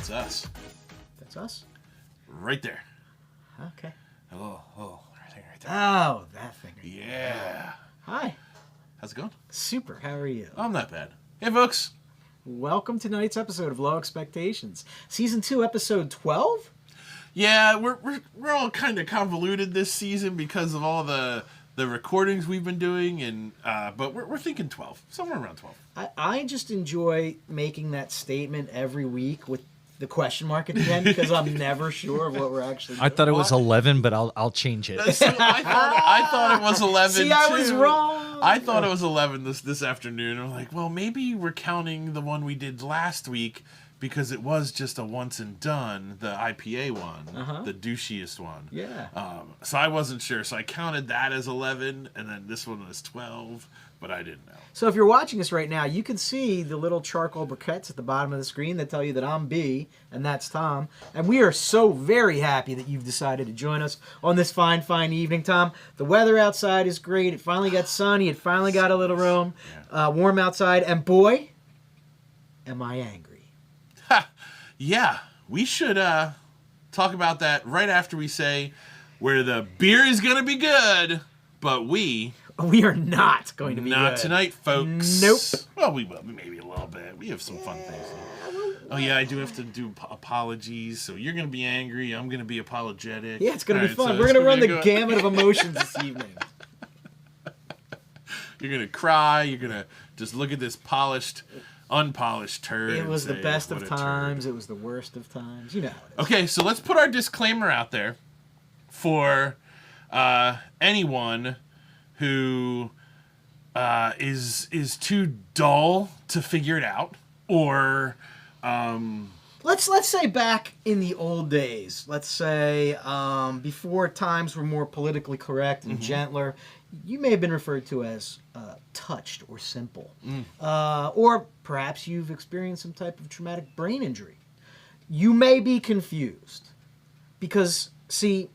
That's us. That's us? Right there. Okay. Oh, right there. Oh, that finger. Yeah. Hi. How's it going? Super. How are you? I'm not bad. Hey, folks. Welcome to tonight's episode of Low Expectations. Season 2, episode 12? Yeah, we're all kind of convoluted this season because of all the recordings we've been doing, and but we're thinking 12, somewhere around 12. I just enjoy making that statement every week with the question mark at the end because I'm never sure of what we're actually doing. I thought it was 11, but I'll change it. So I thought it was 11. See, I was wrong. I thought it was 11 this afternoon. I'm like, well, maybe we're counting the one we did last week because it was just a once and done, the IPA one, the douchiest one. Yeah. So I wasn't sure. So I counted that as 11, and then this one was 12, but I didn't know. So if you're watching us right now, you can see the little charcoal briquettes at the bottom of the screen that tell you that I'm B and that's Tom. And we are so very happy that you've decided to join us on this fine, fine evening, Tom. The weather outside is great. It finally got sunny. It finally got a little warm outside. And boy, am I angry. Yeah, we should talk about that right after we say where the beer is going to be good, but we are not going to be not good. tonight, folks. Nope. Well, we will, maybe a little bit. We have some fun things. Oh, yeah, I do have to do apologies, so you're going to be angry. I'm going to be apologetic. Yeah, it's going to be fun. So We're going to run the gamut of emotions this evening. You're going to cry. You're going to just look at this polished, unpolished turd. It was the say, best "What of a turd." times. It was the worst of times. You know how it is. Okay, so let's put our disclaimer out there for anyone who is too dull to figure it out, or Let's say back in the old days. Let's say before times were more politically correct and gentler. You may have been referred to as touched or simple. Or perhaps you've experienced some type of traumatic brain injury. You may be confused. Because, see,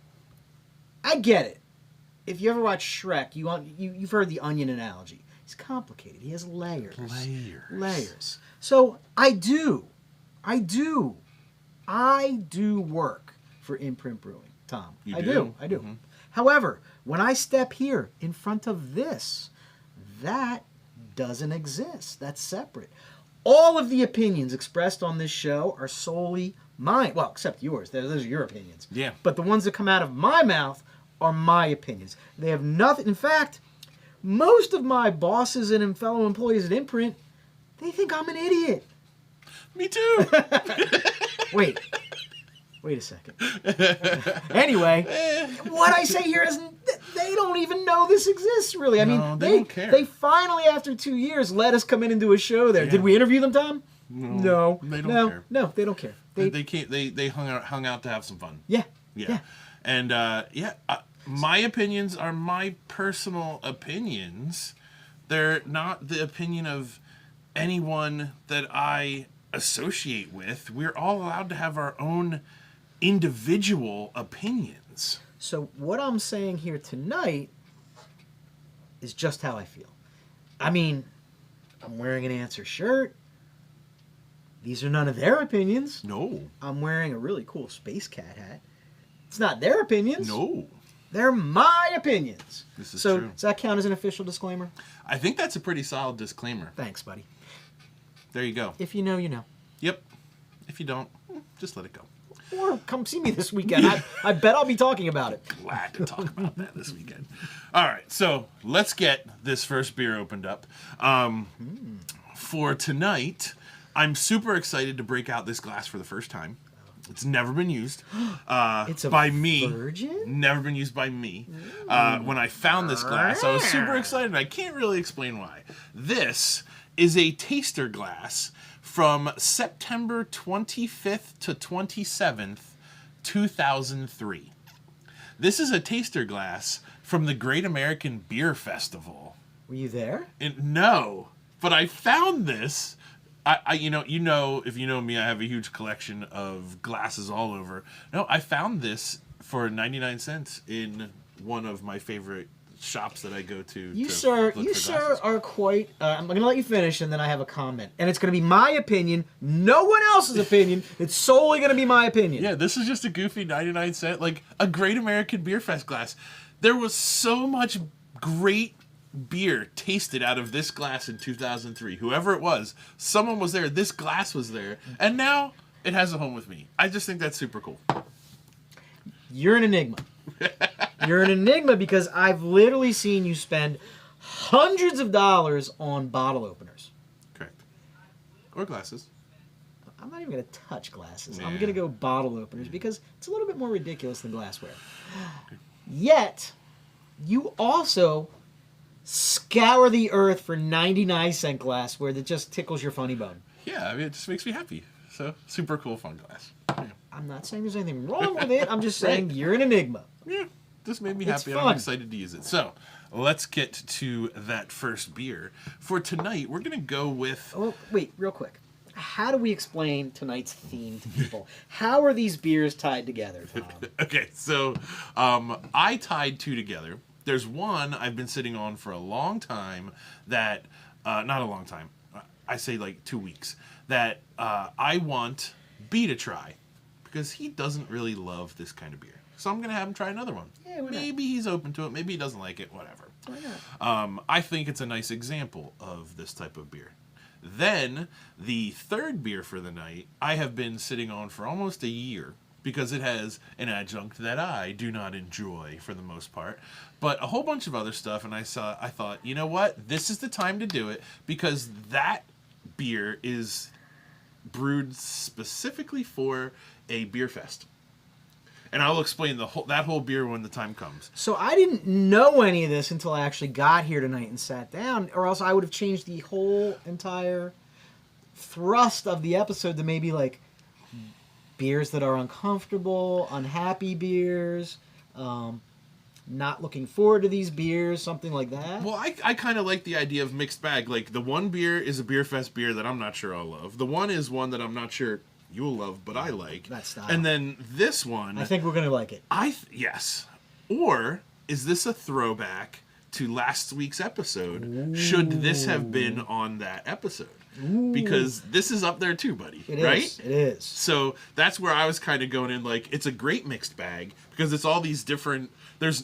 I get it. If you ever watch Shrek, you've heard the onion analogy. He's complicated. He has layers. Layers. So I do work for Imprint Brewing, Tom. You I do? do. Mm-hmm. However, when I step here in front of this, that doesn't exist. That's separate. All of the opinions expressed on this show are solely mine. Well, except yours. Those are your opinions. Yeah. But the ones that come out of my mouth are my opinions. They have nothing. In fact, most of my bosses and fellow employees at Imprint, they think I'm an idiot. me too. Wait a second. Anyway, what I say here is they don't even know this exists, really. I mean, they don't care. They finally, after 2 years, let us come in and do a show there. Yeah. Did we interview them, Tom? No. They don't care. No, they don't care. They can't. They hung out to have some fun. Yeah. And my opinions are my personal opinions. They're not the opinion of anyone that I associate with. We're all allowed to have our own individual opinions. So what I'm saying here tonight is just how I feel. I mean, I'm wearing an Answer shirt. These are none of their opinions. No. I'm wearing a really cool Space Cat hat. It's not their opinions. No. They're my opinions. This is so true. Does that count as an official disclaimer? I think that's a pretty solid disclaimer. Thanks, buddy. There you go. If you know, you know. Yep. If you don't, just let it go. Or come see me this weekend. I bet I'll be talking about it. Glad to talk about that this weekend. All right, so let's get this first beer opened up. For tonight, I'm super excited to break out this glass for the first time. It's never been used It's a by me. virgin? Never been used by me. When I found this glass, I was super excited. I can't really explain why. This is a taster glass from September 25th to 27th, 2003. This is a taster glass from the Great American Beer Festival. Were you there? No, but I found this. If you know me, I have a huge collection of glasses all over. No, I found this for 99 cents in one of my favorite shops that I go to. You to sir, look you for sir glasses. are quite. I'm going to let you finish, and then I have a comment, and it's going to be my opinion, no one else's opinion. It's solely going to be my opinion. Yeah, this is just a goofy 99-cent, like a Great American Beer Fest glass. There was so much great beer tasted out of this glass in 2003. Whoever it was, someone was there. This glass was there, and now it has a home with me. I just think that's super cool. You're an enigma. You're an enigma because I've literally seen you spend hundreds of dollars on bottle openers. Correct. Or glasses. I'm not even going to touch glasses. I'm Yeah. going to go bottle openers because it's a little bit more ridiculous than glassware. Yet, you also scour the earth for 99-cent glassware that just tickles your funny bone. Yeah, I mean, it just makes me happy. So, super cool, fun glass. Yeah. I'm not saying there's anything wrong with it. I'm just saying Right. you're an enigma. Yeah, this made me It's happy, and fun. I'm excited to use it. So, let's get to that first beer. For tonight, we're going to go with... Oh, wait, real quick. How do we explain tonight's theme to people? How are these beers tied together, Tom? Okay, so I tied two together. There's one I've been sitting on for a long time that... not a long time. I say like 2 weeks. That I want B to try. Because he doesn't really love this kind of beer. So I'm going to have him try another one. Yeah, why not? Maybe he's open to it. Maybe he doesn't like it. Whatever. Why not? I think it's a nice example of this type of beer. Then, the third beer for the night, I have been sitting on for almost a year because it has an adjunct that I do not enjoy for the most part, but a whole bunch of other stuff, and I thought, you know what? This is the time to do it because that beer is brewed specifically for a beer fest. And I'll explain that whole beer when the time comes. So I didn't know any of this until I actually got here tonight and sat down, or else I would have changed the whole entire thrust of the episode to maybe like beers that are uncomfortable, unhappy beers, not looking forward to these beers, something like that. Well, I kind of like the idea of mixed bag. Like, the one beer is a beer fest beer that I'm not sure I'll love. The one is one that I'm not sure you'll love, but I like. That style. And then this one... I think we're going to like it. Yes. Or is this a throwback to last week's episode? Should this have been on that episode? Because this is up there too, buddy. It is. Right? It is. So that's where I was kind of going in, like, it's a great mixed bag because it's all these different...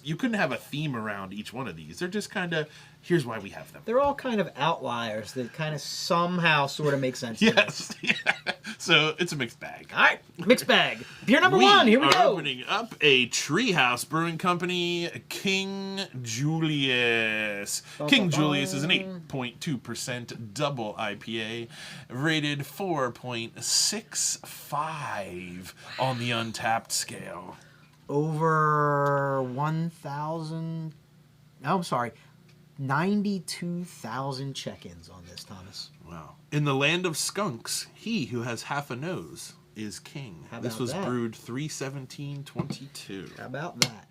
You couldn't have a theme around each one of these. They're just kind of, here's why we have them. They're all kind of outliers that kind of somehow sort of make sense. Yes. Yeah. So it's a mixed bag. All right, mixed bag. Beer number one. Here we are go. Opening up a Treehouse Brewing Company King Julius. King Julius is an 8.2% double IPA, rated 4.65 on the UnTappd scale. Over 1,000. No, I'm sorry. 92,000 check-ins on this, Thomas. Wow. In the land of skunks, he who has half a nose is king. How This about was that? brewed 3/17/22. How about that?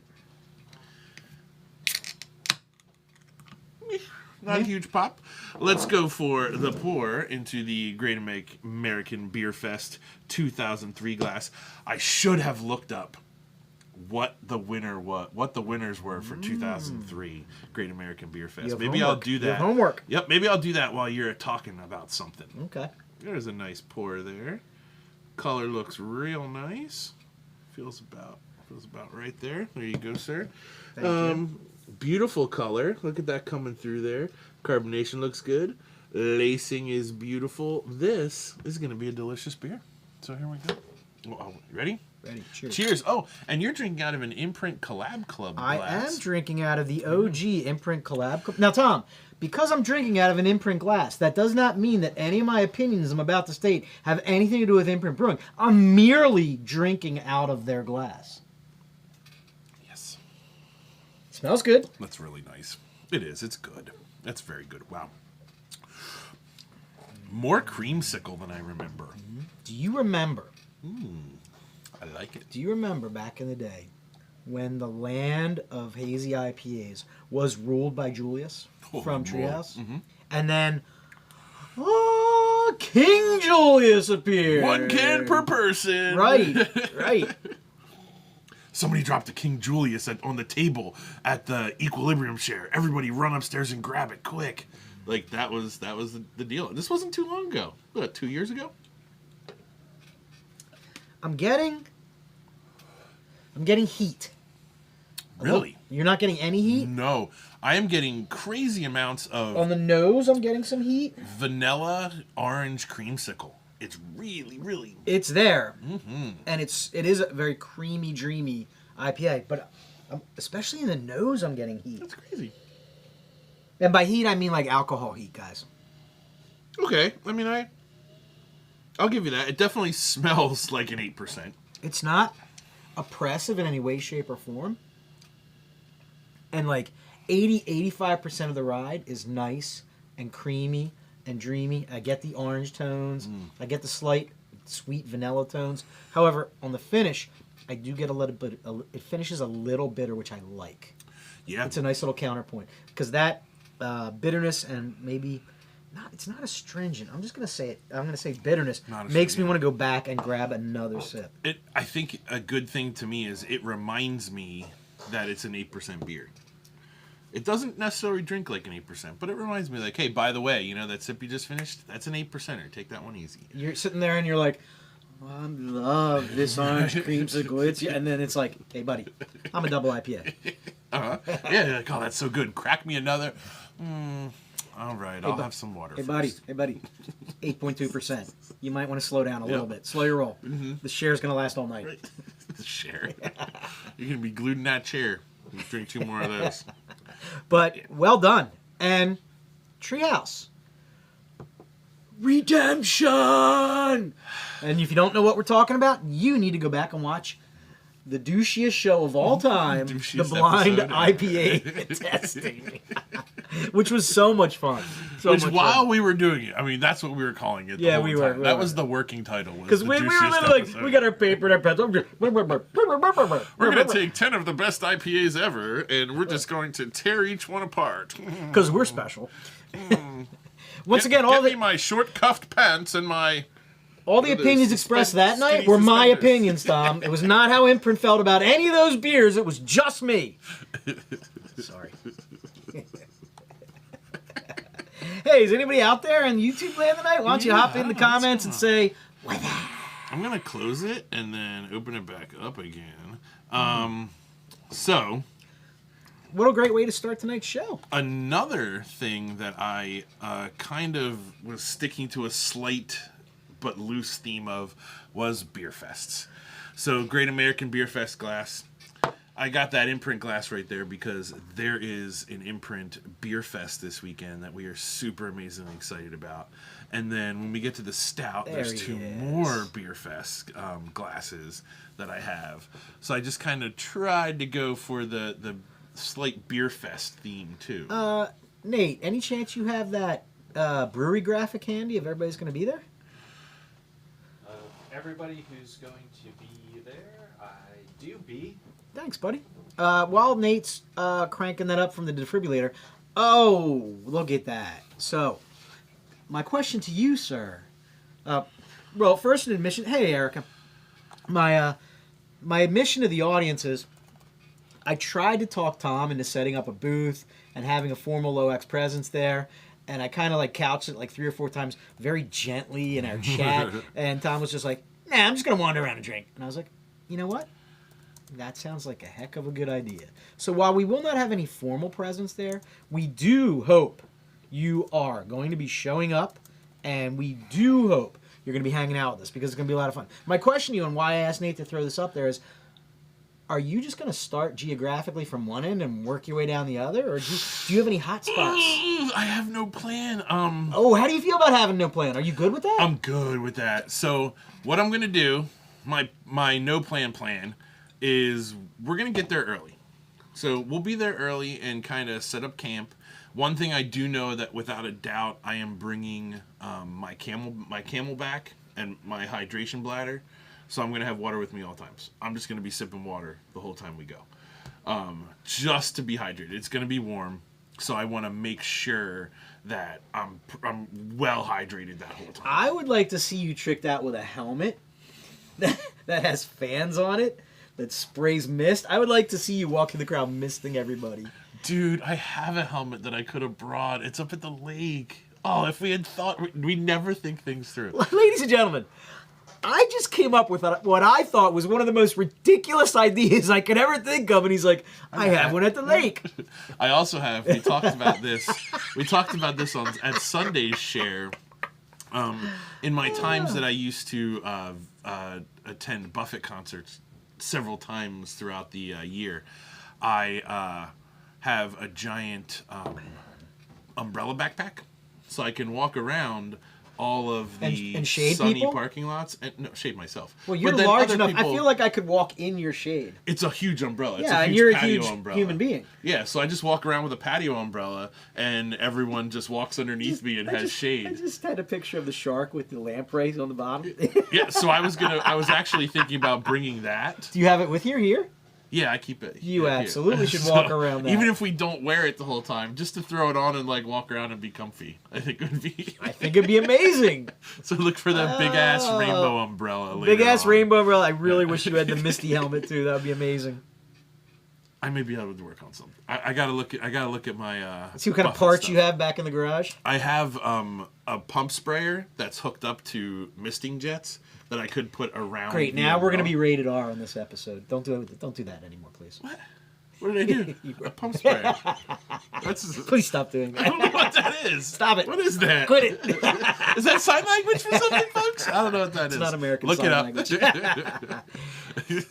Not a huge pop. Let's go for the pour into the Great American Beer Fest 2003 glass. I should have looked up what the winners were for 2003 Great American Beer You Fest. have Maybe homework. I'll do You that. have homework. Yep, maybe I'll do that while you're talking about something. Okay. There's a nice pour there. Color looks real nice. Feels about right there. There you go, sir. Thank you. Beautiful color. Look at that coming through there. Carbonation looks good. Lacing is beautiful. This is going to be a delicious beer. So here we go. Oh, you ready? Ready. Cheers. Cheers. Oh, and you're drinking out of an Imprint Collab Club glass. I am drinking out of the OG Imprint Collab. Now, Tom, because I'm drinking out of an Imprint glass, that does not mean that any of my opinions I'm about to state have anything to do with Imprint Brewing. I'm merely drinking out of their glass. Yes. Smells good. That's really nice. It is. It's good. That's very good. Wow. More creamsicle than I remember. Do you remember? I like it. Do you remember back in the day when the land of hazy IPAs was ruled by Julius from Treehouse? Mm-hmm. And then, King Julius appeared. 1 can per person. Right, right. somebody dropped a King Julius on the table at the equilibrium share. Everybody run upstairs and grab it quick. Like, that was the deal. This wasn't too long ago. What, 2 years ago? I'm getting heat. Really? You're not getting any heat? No. I am getting crazy amounts of On the nose, I'm getting some heat. vanilla orange creamsicle. It's really, really... It's there. And it is a very creamy, dreamy IPA. But especially in the nose, I'm getting heat. That's crazy. And by heat, I mean like alcohol heat, guys. Okay. I mean, I'll give you that. It definitely smells like an 8%. It's not oppressive in any way, shape, or form. And like 85% of the ride is nice and creamy and dreamy. I get the orange tones. I get the slight sweet vanilla tones. However, on the finish, I do get a little bit. It finishes a little bitter, which I like. Yeah. It's a nice little counterpoint because that bitterness and maybe not. It's not astringent. I'm just gonna say it. I'm gonna say bitterness makes me want to go back and grab another sip. I think a good thing to me is it reminds me that it's an 8% beer. It doesn't necessarily drink like an 8%, but it reminds me, like, hey, by the way, you know that sip you just finished? That's an 8%er. Take that one easy. You're sitting there and you're like, oh, I love this orange creamsicle. And then it's like, hey, buddy, I'm a double IPA. Yeah, you're like, oh, that's so good. Crack me another. All right, I'll have some water first. Hey, buddy, 8.2%. You might want to slow down a little bit. Slow your roll. The share's going to last all night. Right. The share. You're going to be glued in that chair. You drink 2 more of those. But well done. And Treehouse. Redemption! And if you don't know what we're talking about, you need to go back and watch the douchiest show of all time, the blind IPA testing, which was so much fun. We were doing it, I mean, that's what we were calling it. Yeah, we were. That was the working title. Because we were literally like, we got our paper and our pencil. We're going to take 10 of the best IPAs ever, and we're just going to tear each one apart. Because we're special. Get me my short cuffed pants and my... All the opinions expressed that night were my opinions, Tom. It was not how Imprint felt about any of those beers. It was just me. Sorry. Hey, is anybody out there on YouTube land tonight? Why don't you hop in the comments and say, what the... I'm going to close it and then open it back up again. So... What a great way to start tonight's show. Another thing that I kind of was sticking to a slight but loose theme of was beer fests. So Great American Beer Fest glass. I got that Imprint glass right there because there is an Imprint Beer Fest this weekend that we are super amazingly excited about. And then when we get to the Stout, there's 2 more Beer Fest glasses that I have. So I just kind of tried to go for the slight Beer Fest theme too. Nate, any chance you have that brewery graphic handy if everybody's going to be there? Everybody who's going to be there, I do be. Thanks, buddy. While Nate's cranking that up from the defibrillator, oh, look at that. So, my question to you, sir. Well, first an admission. Hey, Erica. My admission to the audience is I tried to talk Tom into setting up a booth and having a formal Low-X presence there. And I kind of like couched it like 3 or 4 times very gently in our chat. And Tom was just like, nah, I'm just going to wander around and drink. And I was like, you know what? That sounds like a heck of a good idea. So while we will not have any formal presence there, we do hope you are going to be showing up. And we do hope you're going to be hanging out with us because it's going to be a lot of fun. My question to you and why I asked Nate to throw this up there is, are you just going to start geographically from one end and work your way down the other? Or do you have any hot spots? I have no plan. Oh, how do you feel about having no plan? Are you good with that? I'm good with that. So what I'm going to do, my no plan is we're going to get there early. So we'll be there early and kind of set up camp. One thing I do know that without a doubt I am bringing my Camelback and my hydration bladder. So I'm going to have water with me all times. I'm just going to be sipping water the whole time we go. Just to be hydrated. It's going to be warm. So I want to make sure that I'm well hydrated that whole time. I would like to see you tricked out with a helmet that has fans on it. that sprays mist. I would like to see you walk in the crowd misting everybody. Dude, I have a helmet that I could have brought. It's up at the lake. Oh, if we had thought, we never think things through. Ladies and gentlemen, I just came up with what I thought was one of the most ridiculous ideas I could ever think of, and he's like, I have one at the lake. I also have, we talked about this at Sunday's Share. In my times that I used to attend Buffett concerts several times throughout the year, I have a giant umbrella backpack, so I can walk around all of the and shade sunny people? parking lots and shade myself. Well, you're But then large other enough. people- I feel like I could walk in your shade. it's a huge umbrella. It's Yeah, a and huge you're a patio huge umbrella. human being. Yeah, so I just walk around with a patio umbrella, and everyone just walks underneath me and has I shade. just had a picture of the shark with the lampreys on the bottom. Yeah, so I was actually thinking about bringing that. Do you have it with you here? Yeah, I keep it. You here. absolutely should walk around that. Even if we don't wear it the whole time, just to throw it on and like walk around and be comfy, I think it would be. I think it'd be amazing. So look for that big ass rainbow umbrella. Big later ass on. rainbow umbrella. I really wish you had the Misty helmet too. That would be amazing. I may be able to work on something. I gotta look at my. See what kind of Buffett parts stuff. you have back in the garage. I have a pump sprayer that's hooked up to misting jets that I could put around. Great. the Now we're going to umbrella. be rated R on this episode. Don't do that anymore, please. What? What did I do? A pump sprayer. That's. Please stop doing I that. don't know what that is. Stop it. What is that? Quit it. Is that sign language for something, folks? I don't know what that is. It's not American Look Sign it up. Language.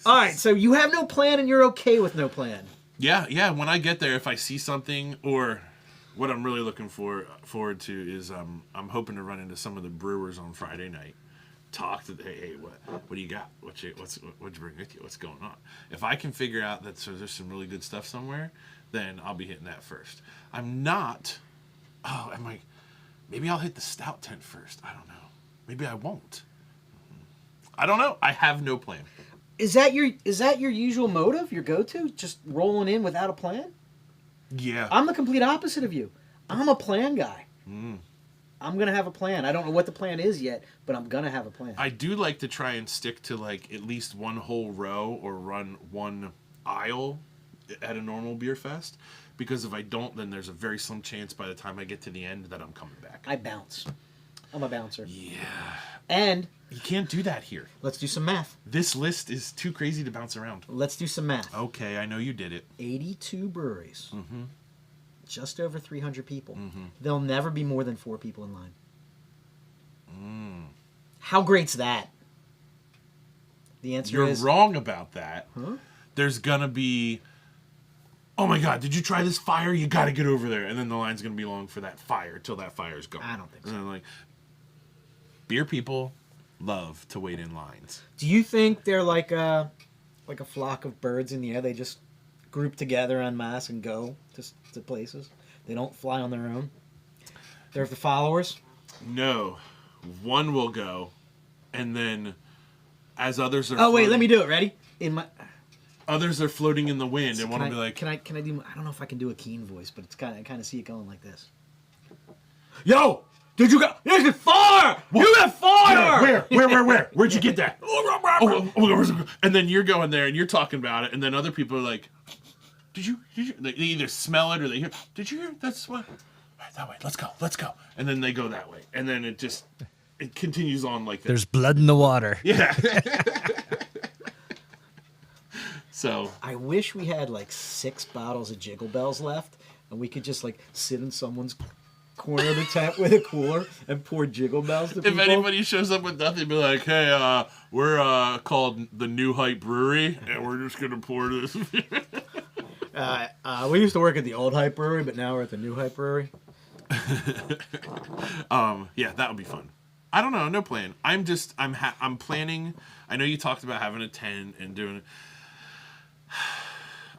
All right, so you have no plan and you're okay with no plan. Yeah. When I get there, if I see something, or what I'm really looking forward to is I'm hoping to run into some of the brewers on Friday night. Talk to hey, what do you got? What'd you bring with you? What's going on? If I can figure out that there's some really good stuff somewhere, then I'll be hitting that first. I'm not. Oh, am I? Maybe I'll hit the Stout tent first. I don't know. Maybe I won't. I don't know. I have no plan. Is that your usual motive? Your go-to? Just rolling in without a plan? Yeah. I'm the complete opposite of you. I'm a plan guy. I'm gonna have a plan. I don't know what the plan is yet, but I'm gonna have a plan. I do like to try and stick to like at least one whole row or run one aisle at a normal beer fest, because if I don't, then there's a very slim chance by the time I get to the end that I'm coming back. I bounce. I'm a bouncer. Yeah. And You can't do that here. let's do some math. This list is too crazy to bounce around. Let's do some math. Okay, I know you did it. 82 breweries. Mm-hmm. Just over 300 people. Mm-hmm. There'll never be more than 4 people in line. How great's that? The answer You're is... wrong about that. Huh? There's gonna be, oh my god, did you try this fire? You gotta get over there. And then the line's gonna be long for that fire till that fire's gone. I don't think so. And then like, beer people love to wait in lines. Do you think they're like a flock of birds in the air? They just group together en masse and go to places. They don't fly on their own. They're the followers. No, one will go, and then as others are Oh wait, floating- let me do it. Ready? others are floating in the wind and one will be like, can I do? I don't know if I can do a Keen voice, but I kind of see it going like this. Yo, did you go? There's a fire! You got fire! Where? Where'd you get that? And then you're going there and you're talking about it, and then other people are like, Did you? They either smell it or they hear. Did you hear? That's what. Right, that way. Let's go. And then they go that way, and then it continues on like that. There's blood in the water. Yeah. So I wish we had like 6 bottles of Jiggle Bells left, and we could just like sit in someone's corner of the tent with a cooler and pour Jiggle Bells to people. if anybody shows up with nothing, be like, "Hey, we're called the New Hype Brewery, and we're just gonna pour this." We used to work at the old Hype Brewery, but now we're at the new Hype Brewery. Yeah, that would be fun. I don't know, no plan. I'm planning. I know you talked about having a tent and doing.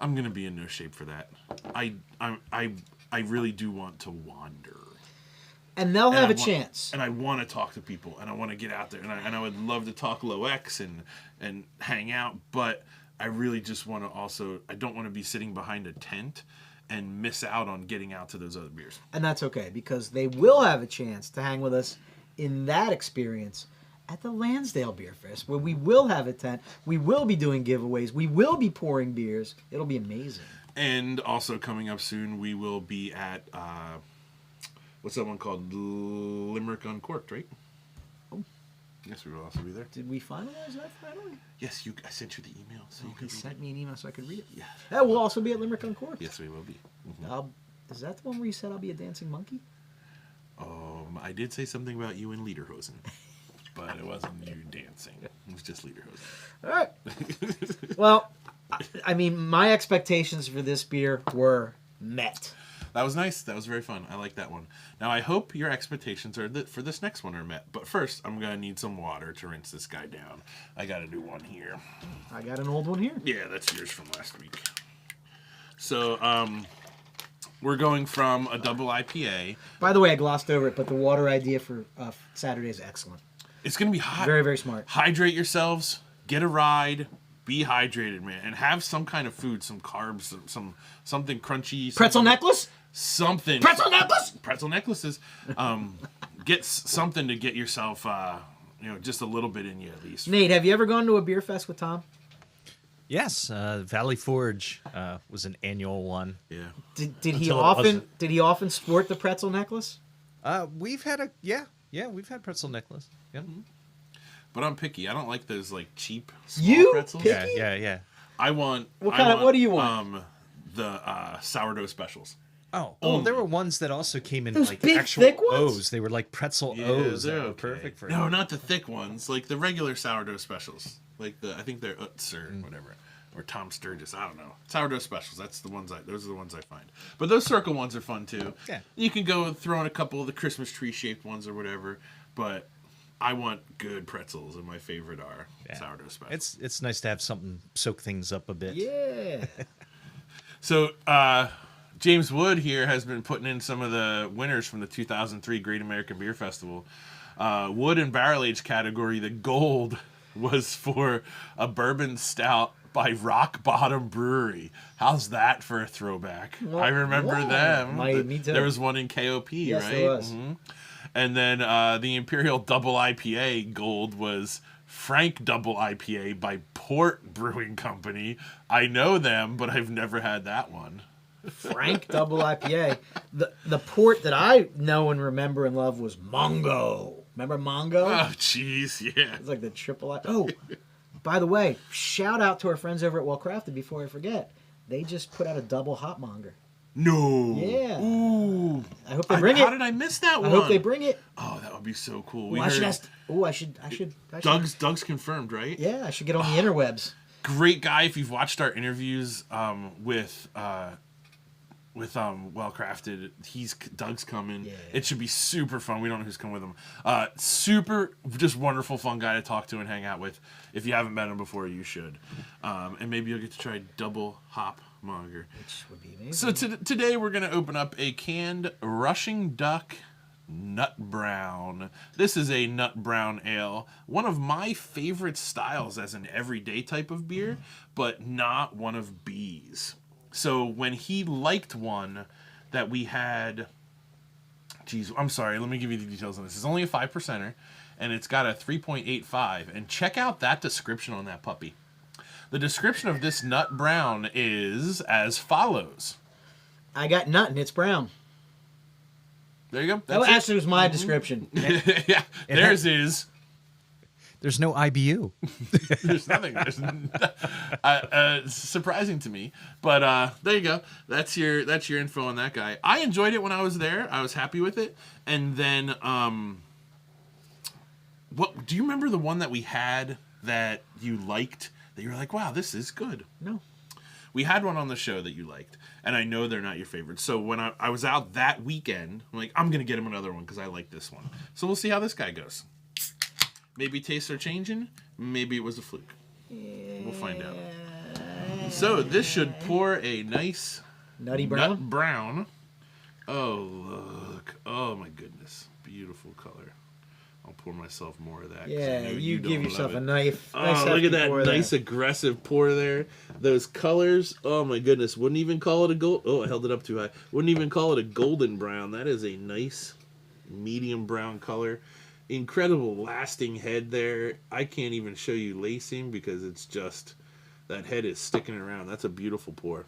I'm gonna be in no shape for that. I really do want to wander. And they'll have a I chance. And I want to talk to people, and I want to get out there, and I would love to talk low X and hang out, but I really just want to also. I don't want to be sitting behind a tent and miss out on getting out to those other beers. And that's okay, because they will have a chance to hang with us in that experience at the Lansdale Beer Fest, where we will have a tent. We will be doing giveaways. We will be pouring beers. It'll be amazing. And also coming up soon, we will be at, what's that one called? Limerick Uncorked, right? Oh. Yes, we will also be there. Did we finalize that finally? Yes, I sent you the email. So you He could sent me an email so I could read it. Yeah. Yeah, we'll also be at Limerick Uncorked. Yes, we will be. Is that the one where you said I'll be a dancing monkey? I did say something about you and Lederhosen, but it wasn't you dancing. It was just Lederhosen. All right. Well, I mean, my expectations for this beer were met. That was nice. That was very fun. I like that one. Now, I hope your expectations are for this next one are met. But first, I'm going to need some water to rinse this guy down. I got a new one here. I got an old one here. Yeah, that's yours from last week. So, we're going from a double IPA. By the way, I glossed over it, but the water idea for Saturday is excellent. It's going to be hot. Very, very smart. Hydrate yourselves. Get a ride. Be hydrated, man. And have some kind of food, some carbs, something crunchy. Pretzel necklace? Something. Pretzel necklace? Pretzel necklaces. Get something to get yourself, just a little bit in you at least. Nate, have you ever gone to a beer fest with Tom? Yes, Valley Forge was an annual one. Yeah. Did he Until it often wasn't. did he often sport the pretzel necklace? We've had we've had pretzel necklace. Yeah. But I'm picky. I don't like those like cheap small You pretzels. picky? Yeah. I want. What do you want? The sourdough specials. Oh, there were ones that also came in Those like big, actual thick ones? O's. They were like pretzel Yeah, O's. they're That were okay. perfect for No, not the thick ones. Like the regular sourdough specials. Like I think they're Utz or whatever, or Tom Sturgis. I don't know. Sourdough specials. Those are the ones I find. But those circle ones are fun too. Yeah. You can go and throw in a couple of the Christmas tree shaped ones or whatever. But I want good pretzels, and my favorite are sourdough specials. It's nice to have something soak things up a bit. Yeah. So, James Wood here has been putting in some of the winners from the 2003 Great American Beer Festival. Wood and barrel age category, the gold was for a bourbon stout by Rock Bottom Brewery. How's that for a throwback? Well, I remember yeah. them. Me too. There was one in KOP, Yes, right? there was. Mhm. And then the Imperial Double IPA gold was Frank Double IPA by Port Brewing Company. I know them, but I've never had that one. Frank Double IPA. The port that I know and remember and love was Mongo. Remember Mongo? Oh, jeez, yeah. It's like the triple I. Oh, by the way, shout out to our friends over at Well Crafted before I forget. They just put out a double hot monger. No. Yeah. Ooh. I hope they bring it. How did I miss that one? I hope they bring it. Oh, that would be so cool. Well, I should ask. Oh, I should. Doug's confirmed, right? Yeah, I should get on the interwebs. Great guy. If you've watched our interviews with Well Crafted, Doug's coming. Yeah. It should be super fun. We don't know who's coming with him. Super, just wonderful, fun guy to talk to and hang out with. If you haven't met him before, you should. And maybe you'll get to try double hop monger. Which would be amazing. So today we're going to open up a canned Rushing Duck Nut Brown. This is a nut brown ale. One of my favorite styles as an everyday type of beer, but not one of B's. So when he liked one that we had, geez, I'm sorry, let me give you the details on this. It's only a 5%er, and it's got a 3.85. And check out that description on that puppy. The description of this nut brown is as follows. I got nut and it's brown. There you go. That That's it. actually was my description. Yeah, theirs is. There's no IBU. There's nothing. It's surprising to me, but there you go. That's your info on that guy. I enjoyed it when I was there. I was happy with it. And then, what do you remember the one that we had that you liked? That you were like, wow, this is good. No. We had one on the show that you liked, and I know they're not your favorite. So when I was out that weekend, I'm like, I'm gonna get him another one because I like this one. So we'll see how this guy goes. Maybe tastes are changing. Maybe it was a fluke. We'll find out. So this should pour a nice Nutty brown. nut brown. Oh, look. Oh, my goodness. Beautiful color. I'll pour myself more of that. 'cause I Yeah, know you don't give yourself love a it. knife. Oh, Nice look hefty at that pour nice there. aggressive pour there. Those colors. Oh, my goodness. Wouldn't even call it a gold. Oh, I held it up too high. Wouldn't even call it a golden brown. That is a nice medium brown color. incredible lasting head there. I can't even show you lacing because it's just that head is sticking around. That's a beautiful pour.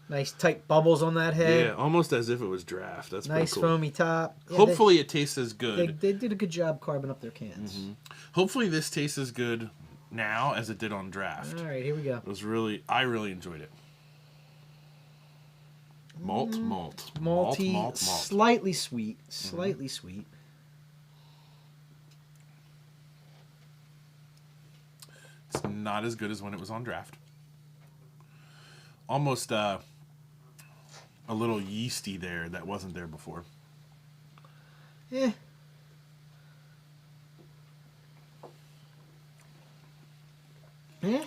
Nice tight bubbles on that head. Yeah, almost as if it was draft. That's nice pretty cool. foamy top. Yeah, Hopefully it tastes as good. They did a good job carving up their cans. Mm-hmm. Hopefully this tastes as good now as it did on draft. All right, here we go. I really enjoyed it. Malt. Malty, slightly sweet. Slightly sweet. It's not as good as when it was on draft. Almost a little yeasty there that wasn't there before. Yeah. Yeah.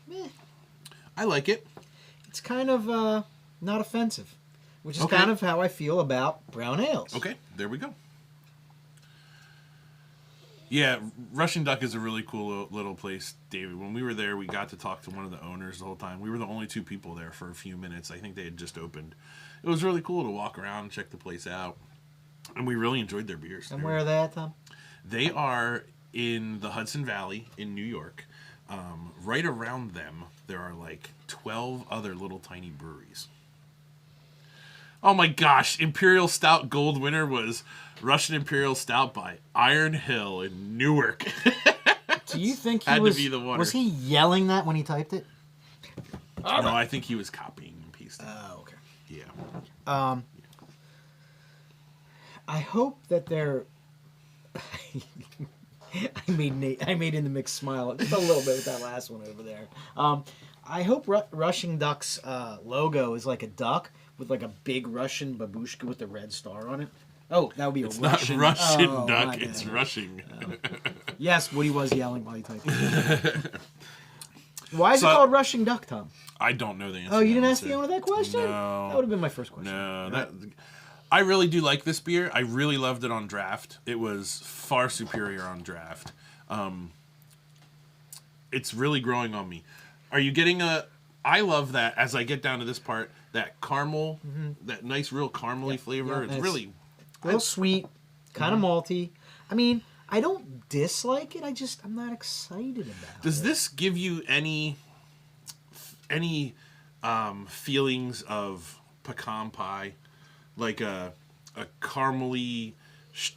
Yeah. I like it. It's kind of not offensive, which is Okay. kind of how I feel about brown ales. Okay, there we go. Yeah, Russian Duck is a really cool little place, David. When we were there, we got to talk to one of the owners the whole time. We were the only 2 people there for a few minutes. I think they had just opened. It was really cool to walk around and check the place out. And we really enjoyed their beers. And where are they at, Tom? They are in the Hudson Valley in New York. Right around them, there are like 12 other little tiny breweries. Oh my gosh, Imperial Stout Gold winner was Russian Imperial Stout by Iron Hill in Newark. Do you think Had to be the winner. Was he yelling that when he typed it? No, I think he was copying and pasting. Oh, okay. Yeah. I hope that they're. I made in the mix smile just a little bit with that last one over there. I hope Russian Duck's logo is like a duck with like a big Russian babushka with the red star on it. Oh, that would be It's Russian. not Russian Oh, Duck, my it's bad. Rushing. Yes, Woody was yelling while he typed it. Why is So- it called Russian Duck, Tom? I don't know the answer. Oh, you to didn't that ask the one, owner that question? No. That would have been my first question. No, I really do like this beer. I really loved it on draft. It was far superior on draft. It's really growing on me. Are you getting I love that as I get down to this part, that caramel, that nice real caramely flavor. yeah, It's and really A little sweet, kind of malty. I mean, I don't dislike it. I'm not excited about it. Does this give you any feelings of pecan pie, like a caramely,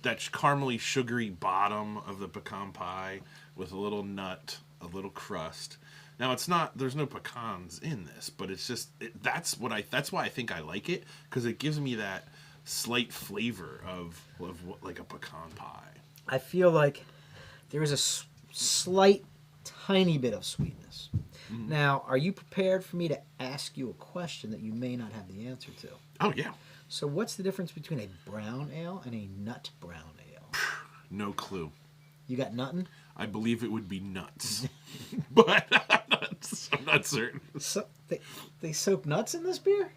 that caramely sugary bottom of the pecan pie with a little nut, a little crust? Now it's not. There's no pecans in this, but it's just that's why I think I like it, because it gives me that slight flavor of like a pecan pie. I feel like there is a slight, tiny bit of sweetness. Now, are you prepared for me to ask you a question that you may not have the answer to? Oh yeah, So what's the difference between a brown ale and a nut brown ale? no clue. You got nothing? I believe it would be nuts, but I'm not certain. So they soak nuts in this beer?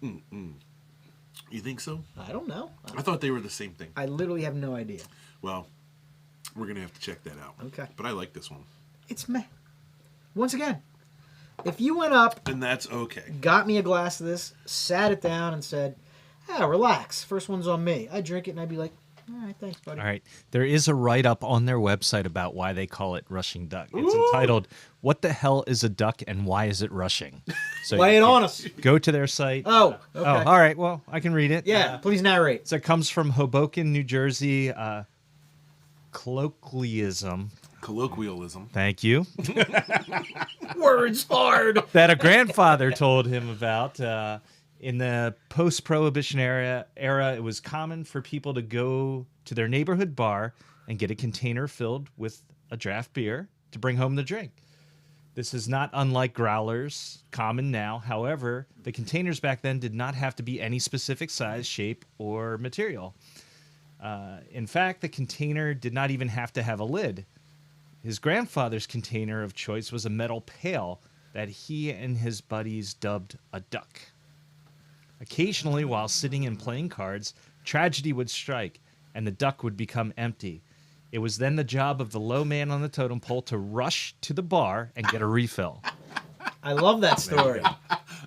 You think so? I don't know. I thought they were the same thing. I literally have no idea. Well, we're gonna have to check that out. Okay. But I like this one, It's meh. Once again, if you went up, and that's okay. got me a glass of this, sat it down, and said, relax, first one's on me, I'd drink it and I'd be like, all right, thanks, buddy. All right. There is a write-up on their website about why they call it rushing duck. It's entitled, "What the hell is a duck and why is it rushing?" So Lay you it can on us. Go to their site. Oh, okay. Oh, all right. Well, I can read it. Yeah, please narrate. So it comes from Hoboken, New Jersey. Colloquialism. Colloquialism. Thank you. Words hard. That a grandfather told him about. In the post-prohibition era, it was common for people to go to their neighborhood bar and get a container filled with a draft beer to bring home the drink. This is not unlike growlers, common now. However, the containers back then did not have to be any specific size, shape, or material. In fact, the container did not even have to have a lid. His grandfather's container of choice was a metal pail that he and his buddies dubbed a duck. Occasionally, while sitting and playing cards, tragedy would strike, and the duck would become empty. It was then the job of the low man on the totem pole to rush to the bar and get a refill. I love that story.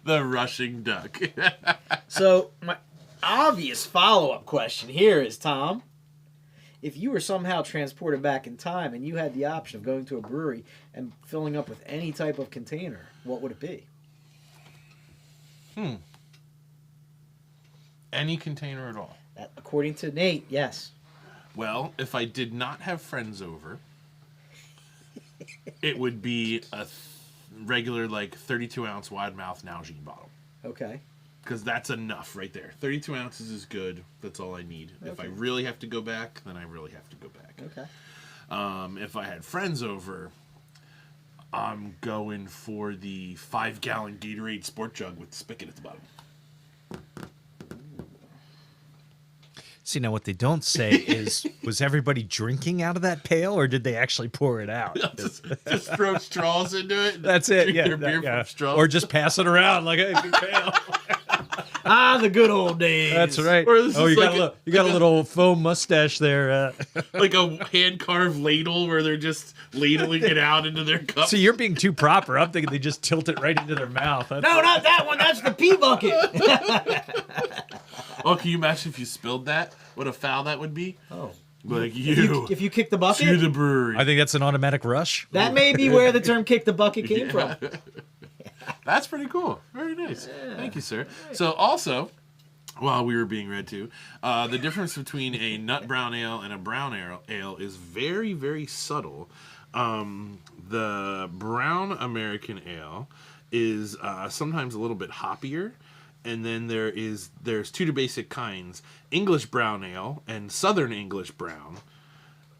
The rushing duck. So my obvious follow-up question here is, Tom, if you were somehow transported back in time and you had the option of going to a brewery and filling up with any type of container, what would it be? Any container at all. According to Nate, yes. Well, if I did not have friends over, it would be a regular, like, 32-ounce wide-mouth Nalgene bottle. Okay. Because that's enough right there. 32 ounces is good. That's all I need. Okay. If I really have to go back, then I really have to go back. Okay. If I had friends over, I'm going for the 5-gallon Gatorade sport jug with the spigot at the bottom. See, now what they don't say is, was everybody drinking out of that pail, or did they actually pour it out? just throw straws into it. That's it. Drink Yeah, their beer from straws. Or just pass it around like a pail. The good old days. That's right. Or this Oh, is you like got a little foam mustache there. like a hand-carved ladle where they're just ladling it out into their cup. So you're being too proper. I'm thinking they just tilt it right into their mouth. No, not that one. That's the pee bucket. Oh, can you imagine if you spilled that? What a foul that would be. Oh. Like If you kick the to bucket, the brewery. I think that's an automatic rush. that may be where the term kick the bucket came from. That's pretty cool. Very nice. Thank you, sir. So also, while we were being read to, the difference between a nut brown ale and a brown ale is very, very subtle. The brown American ale is sometimes a little bit hoppier. And then there's two basic kinds: English brown ale and Southern English brown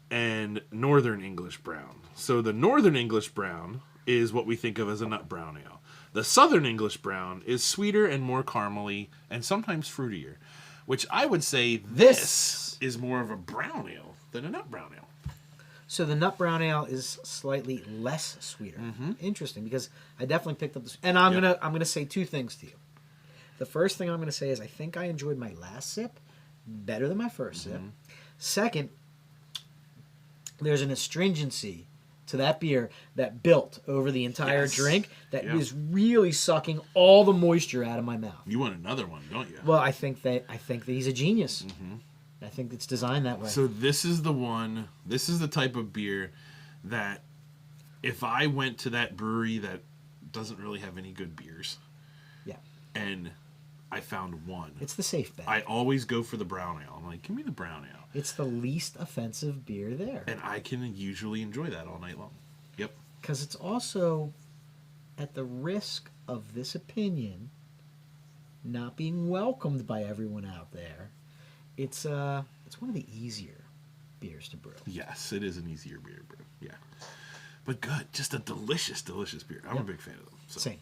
and Northern English brown. So the Northern English brown is what we think of as a nut brown ale. The Southern English brown is sweeter and more caramely and sometimes fruitier, which I would say this is more of a brown ale than a nut brown ale. So the nut brown ale is slightly less sweeter. Mm-hmm. Interesting, because I definitely picked up this. And I'm gonna say two things to you. The first thing I'm going to say is I think I enjoyed my last sip better than my first sip. Second, there's an astringency to that beer that built over the entire drink that was really sucking all the moisture out of my mouth. You want another one, don't you? Well, I think that he's a genius. I think it's designed that way. So this is the type of beer that if I went to that brewery that doesn't really have any good beers, and I found one. It's the safe bet. I always go for the brown ale. I'm like, give me the brown ale. It's the least offensive beer there. And I can usually enjoy that all night long. Yep. Because it's also, at the risk of this opinion not being welcomed by everyone out there, it's one of the easier beers to brew. Yes, it is an easier beer to brew. Yeah. But good. Just a delicious, delicious beer. I'm a big fan of them. So. Same.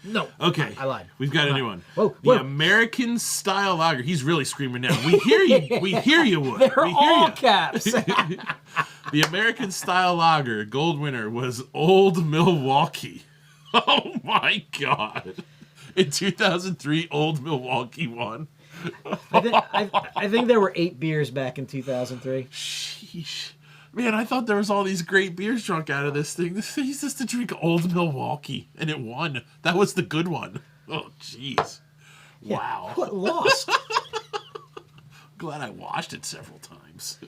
No. Okay. I lied. We've got a new one. Whoa. The American Style Lager. He's really screaming now. We hear you. We hear you, Wood. They're we hear all you. caps. The American Style Lager gold winner was Old Milwaukee. Oh my God. In 2003, Old Milwaukee won. I think there were 8 beers back in 2003. Sheesh. Man, I thought there was all these great beers drunk out of this thing. This thing's just to drink Old Milwaukee, and it won. That was the good one. Oh, jeez. Wow. What lost? Glad I watched it several times.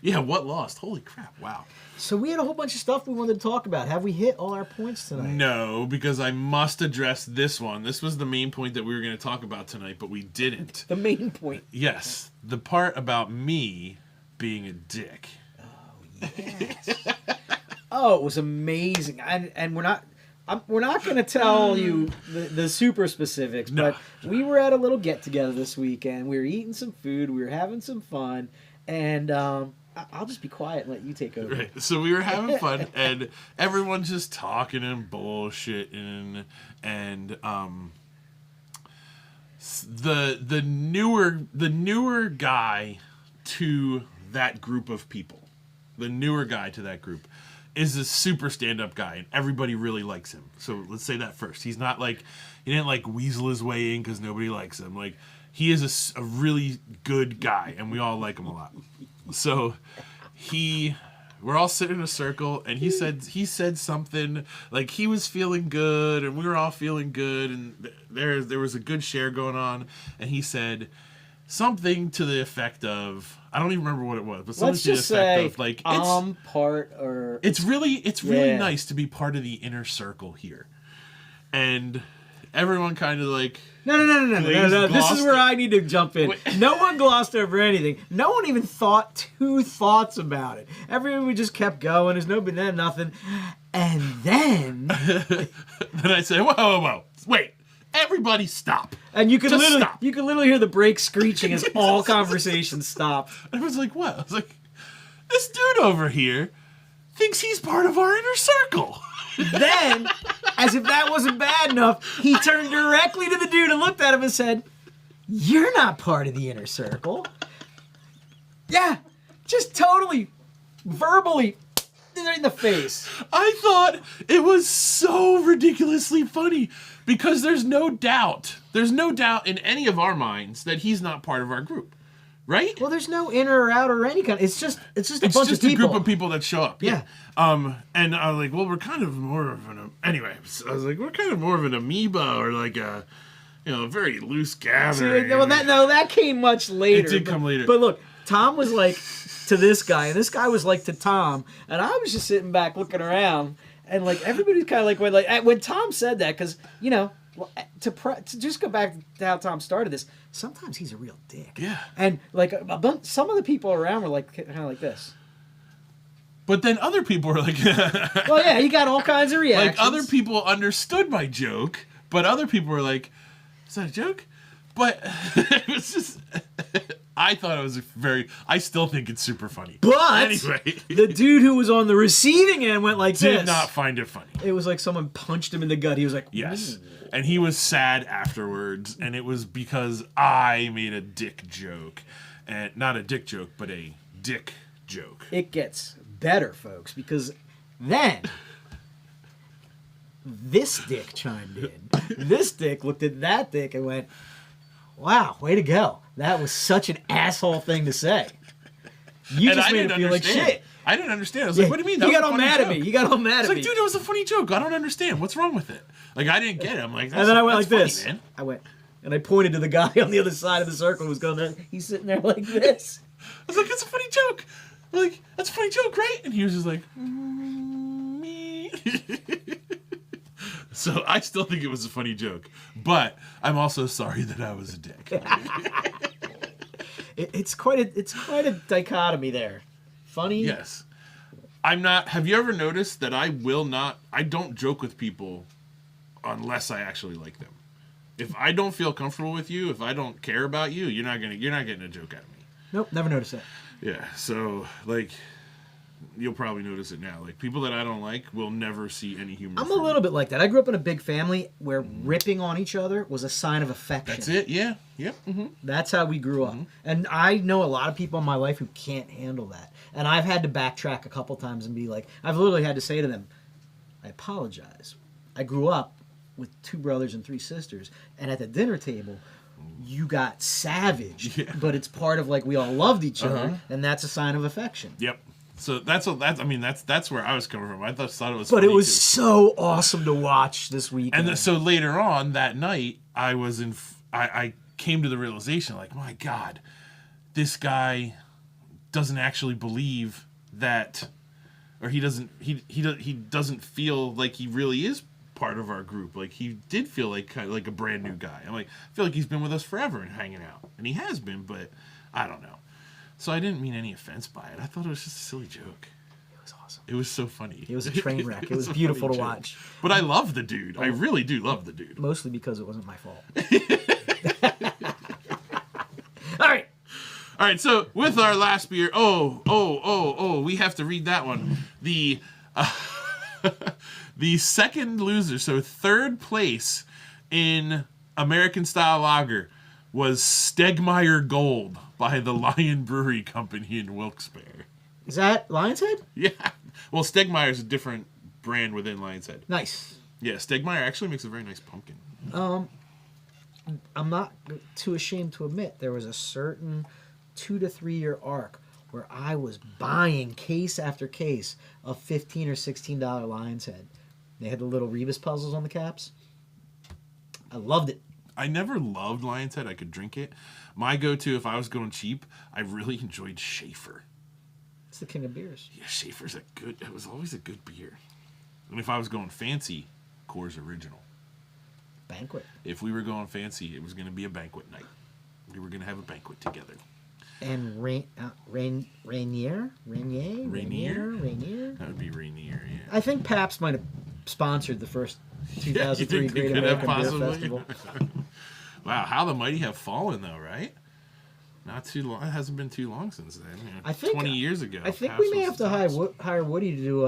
Yeah, what lost? Holy crap, wow. So we had a whole bunch of stuff we wanted to talk about. Have we hit all our points tonight? No, because I must address this one. This was the main point that we were going to talk about tonight, but we didn't. The main point. Yes, the part about me being a dick. Yes. Oh, it was amazing. And we're not going to tell you the super specifics, but we were at a little get together this weekend. We were eating some food, we were having some fun, and I'll just be quiet and let you take over. Right. So we were having fun, and everyone's just talking and bullshitting, and the newer guy to that group of people, the newer guy to that group, is a super stand-up guy, and everybody really likes him. So let's say that first. He's not like, he didn't like weasel his way in because nobody likes him. Like, he is a really good guy, and we all like him a lot. So we're all sitting in a circle, and he said something like he was feeling good, and we were all feeling good, and there was a good share going on, and he said, something to the effect of, I don't even remember what it was, but something Let's to the just effect say of like part or it's really Yeah. nice to be part of the inner circle here, and everyone kind of like No. This is where I need to jump in. Wait. No one glossed over anything. No one even thought two thoughts about it. Everyone just kept going. There's nothing. And then then I say, whoa, wait, everybody stop. and you could Just literally stop. hear the brakes screeching as all conversations stopped. I was like, what? I was like, this dude over here thinks he's part of our inner circle. Then, as if that wasn't bad enough, he turned directly to the dude and looked at him and said, "You're not part of the inner circle." Yeah, just totally, verbally, in the face. I thought it was so ridiculously funny because there's no doubt in any of our minds that he's not part of our group, right? Well, there's no inner or outer or any kind. It's just a bunch It's of just people. a group of people that show up. Yeah. And I was like, well, we're kind of more of an anyway. I was like, we're kind of more of an amoeba or like a, a very loose See, gathering. well, that came much later. It did come later. But look, Tom was like to this guy, and this guy was like to Tom, and I was just sitting back looking around, and like everybody kind of like when Tom said that, because to just go back to how Tom started this, sometimes he's a real dick. Yeah. And like some of the people around were like kind of like this. But then other people were like, Well, yeah, he got all kinds of reactions. like other people understood my joke, but other people were like, is that a joke? But it was just, I thought it was I still think it's super funny. But anyway, the dude who was on the receiving end went like this. did not find it funny. It was like someone punched him in the gut. He was like, Yes. "Ooh." And he was sad afterwards, and it was because I made a dick joke. And not a dick joke, but a dick joke. It gets better, folks, because then this dick chimed in. This dick looked at that dick and went, "Wow, way to go. That was such an asshole thing to say. You And just I made didn't it feel like understand. shit." I didn't understand. I was like, what do you mean? That You was got a all funny mad at joke. me. You got all mad It's at like, me. dude, it was a funny joke. I don't understand. What's wrong with it? Like, I didn't get it. I'm like, And then I went like that's this. funny, man. I went, and I pointed to the guy on the other side of the circle who was going there. He's sitting there like this. I was like, it's a funny joke. I'm like, that's a funny joke, right? And he was just like, me. So I still think it was a funny joke, but I'm also sorry that I was a dick. It's quite a dichotomy there. Funny. Yes. I'm not. Have you ever noticed that I don't joke with people unless I actually like them. If I don't feel comfortable with you, if I don't care about you, you're not getting a joke out of me. Nope, never noticed that. Yeah. So like, you'll probably notice it now. Like, people that I don't like will never see any humor. I'm a from little me. bit like that. I grew up in a big family where ripping on each other was a sign of affection. That's it. Yeah. Yep. Mm-hmm. That's how we grew up. And I know a lot of people in my life who can't handle that. And I've had to backtrack a couple times and be like, I've literally had to say to them, I apologize. I grew up with 2 brothers and 3 sisters, and at the dinner table, you got savage, Yeah. but it's part of like we all loved each other, Uh-huh. and that's a sign of affection. Yep. So that's where I was coming from. I thought it was. But funny it was too. so awesome to watch this weekend. And so later on that night, I came to the realization, like, my God, this guy doesn't actually believe that, or he doesn't feel like he really is part of our group. Like, he did feel like kind of like a brand new guy. I'm like, I feel like he's been with us forever and hanging out, and he has been, but I don't know. So I didn't mean any offense by it. I thought it was just a silly joke. it was awesome. It was so funny. It was a train wreck. It was a beautiful funny to joke. watch. But I love the dude. I really do love the dude. Mostly because it wasn't my fault. All right. All right, so with our last beer, we have to read that one. The the second loser, so third place in American Style Lager, was Stegmeyer Gold by the Lion Brewery Company in Wilkes-Barre. Is that Lion's Head? Yeah, well, Stegmeyer is a different brand within Lion's Head. Nice. Yeah, Stegmeyer actually makes a very nice pumpkin. I'm not too ashamed to admit there was a certain 2 to 3 year arc where I was buying case after case of $15 or $16 Lion's Head. They had the little Rebus puzzles on the caps. I loved it. I never loved Lion's Head. I could drink it, My go-to, if I was going cheap, I really enjoyed Schaefer. It's the king of beers. Yeah, Schaefer's it was always a good beer. And if I was going fancy, Coors Original. Banquet. If we were going fancy, it was going to be a banquet night. We were going to have a banquet together. And Rainier? Rainier? That would be Rainier, yeah. I think Pabst might have sponsored the first 2003 Great American Beer Festival. Wow, how the mighty have fallen, though, right? Not too long. It hasn't been too long since then. I think 20 years ago. I think we may have to hire Woody to do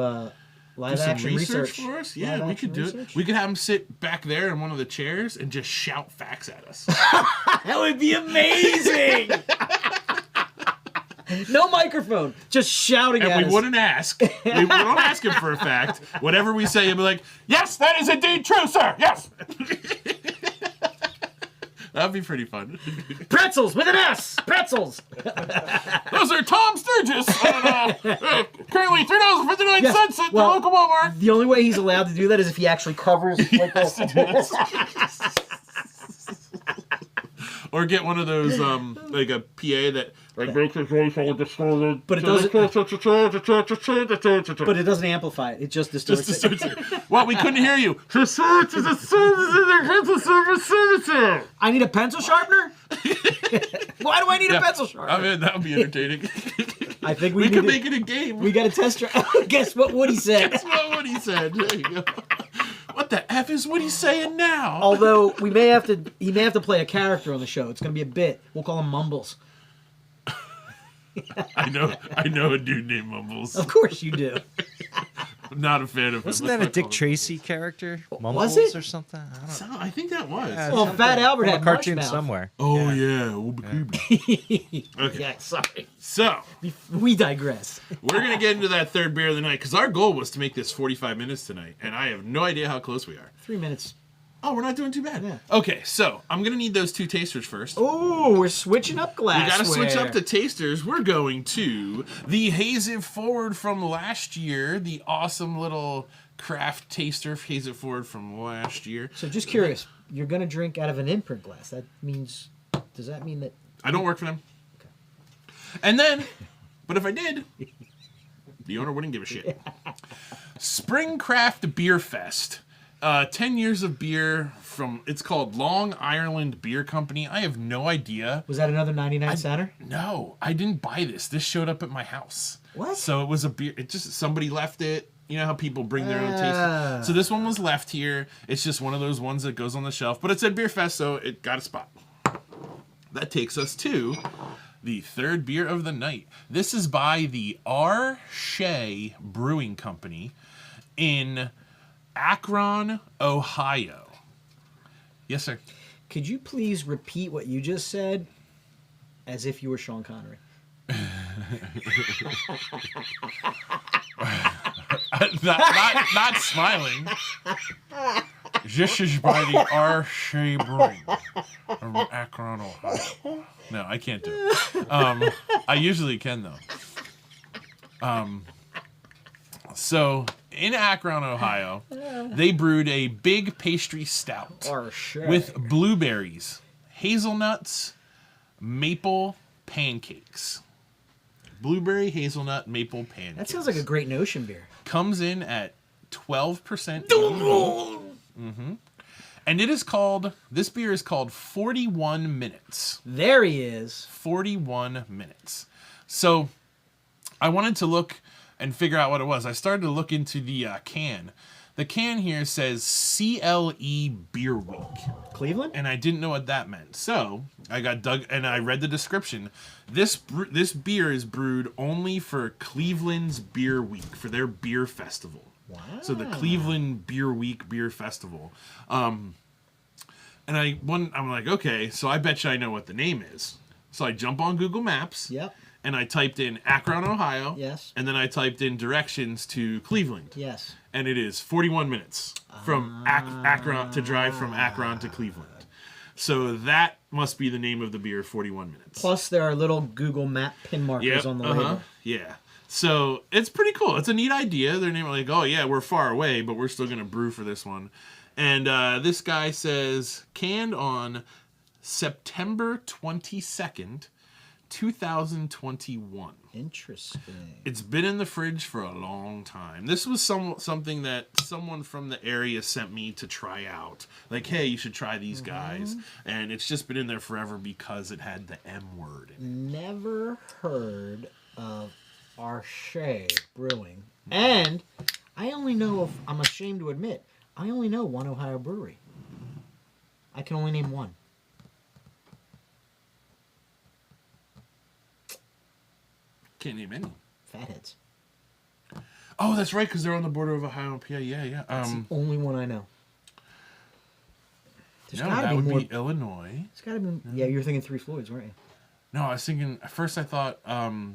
live action research for us. Yeah, we could do it. We could have him sit back there in one of the chairs and just shout facts at us. That would be amazing. No microphone, just shouting at us. And we wouldn't ask. We wouldn't ask him for a fact. Whatever we say, he'll be like, "Yes, that is indeed true, sir. Yes." That'd be pretty fun. Pretzels with an S. Pretzels. Those are Tom Sturgis. Currently $3.59 at the local Walmart. The only way he's allowed to do that is if he actually covers like this. Or get one of those, like a PA that like makes his voice all distorted. But it doesn't. But it doesn't amplify it. It just distorts it. Well, we couldn't hear you. I need a pencil sharpener? Why do I need a pencil sharpener? I mean, that would be entertaining. I think we could make it a game. We got to test drive. Guess what Woody said? Guess what Woody said. There you go. What the F is Woody saying now? Although he may have to play a character on the show. It's going to be a bit. We'll call him Mumbles. I know a dude named Mumbles. Of course you do. I'm not a fan of him. Wasn't that a Dick Tracy character? Mumbles it? or something? I don't know. I think that was. Yeah, Well, Fat Albert From had a cartoon Mushmouth. somewhere. Oh, yeah. Okay. Yeah, sorry. So, We digress. we're going to get into that third beer of the night, because our goal was to make this 45 minutes tonight, and I have no idea how close we are. 3 minutes. Oh, we're not doing too bad. Yeah. Okay, so I'm going to need those two tasters first. Oh, we're switching up glassware. We got to switch up the tasters. We're going to the Haze It Forward from last year, the awesome little craft taster Haze It Forward from last year. So just curious, you're going to drink out of an imprint glass. Does that mean that... I don't work for them. Okay. And then, but if I did, the owner wouldn't give a shit. Spring Craft Beer Fest. 10 years of beer from, it's called Long Ireland Beer Company. I have no idea. Was that another 99 center? No, I didn't buy this. This showed up at my house. What? So it was a beer, somebody left it. You know how people bring their own taste. So this one was left here. It's just one of those ones that goes on the shelf. But it said Beer Fest, so it got a spot. That takes us to the third beer of the night. This is by the Shea Brewing Company in Akron, Ohio. Yes, sir. Could you please repeat what you just said as if you were Sean Connery? not smiling. This is by the Shea Brewing from Akron, Ohio. No, I can't do it. I usually can, though. So, in Akron, Ohio, they brewed a big pastry stout with blueberries, hazelnuts, maple pancakes. Blueberry, hazelnut, maple pancakes. That sounds like a Great Notion beer. Comes in at 12%. Mm-hmm. And this beer is called 41 Minutes. There he is. 41 Minutes. So, I wanted to look and figure out what it was. I started to look into the can. The can here says CLE Beer Week. Cleveland? And I didn't know what that meant. So I got dug and I read the description. This beer is brewed only for Cleveland's Beer Week, for their beer festival. Wow. So the Cleveland Beer Week Beer Festival. And I'm like, okay, so I bet you I know what the name is. So I jump on Google Maps. Yep. And I typed in Akron, Ohio. Yes. And then I typed in directions to Cleveland. Yes. And it is 41 minutes from Akron to drive from Akron to Cleveland. So that must be the name of the beer, 41 Minutes. Plus, there are little Google Map pin markers on the label. Yeah. So it's pretty cool. It's a neat idea. They're like, oh, yeah, we're far away, but we're still going to brew for this one. And this guy says, canned on September 22nd, 2021. Interesting. It's been in the fridge for a long time. This was something that someone from the area sent me to try out. Like, hey, you should try these guys. And it's just been in there forever because it had the M word in it. Never heard of our Shea Brewing. And I only know of, I'm ashamed to admit, I only know one Ohio brewery. I can only name one. Can't name any. Fatheads. Oh, that's right, because they're on the border of Ohio and PA. Yeah. That's the only one I know. There's No, gotta that be would more. be Illinois. It's gotta be. Yeah, you were thinking Three Floyds, weren't you? No, I was thinking, at first I thought of